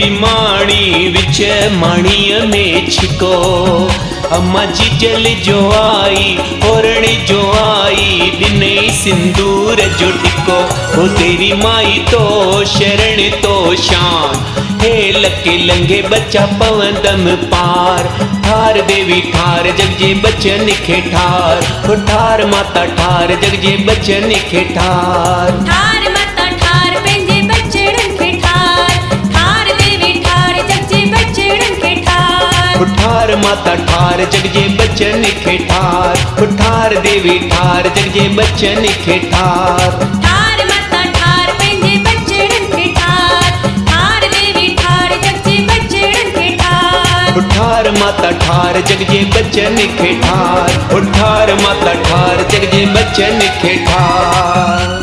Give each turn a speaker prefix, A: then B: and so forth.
A: बीमाणी विच माणीअ में छिको। अम्मा जी जल जो आई ओरणी जो आई दिने सिंदूर जो टिको। हो तेरी माई तो शरण तो शान हे लके लंघे बच्चा पवंदम पार। ठार देवी ठार जग जे बचन खे ठार। हो ठार माता ठार जग जे बचन खे ठार।
B: ठार माता ठार पंहिंजे बचड़न खे ठार। ठार देवी ठार जग जे बचड़न खे ठार।
A: हो ठार माता ठार जग जे बचन खे ठार। हो ठार देवी ठार जग जे बचन खे ठार।
B: ठार माता ठार पंहिंजे बचड़न खे ठार। ठार देवी ठार जग जे बचड़न खे ठार।
A: हो ठार माता ठार जग जे बचन खे ठार। हो ठार माता ठार जग जे बचन खे ठार।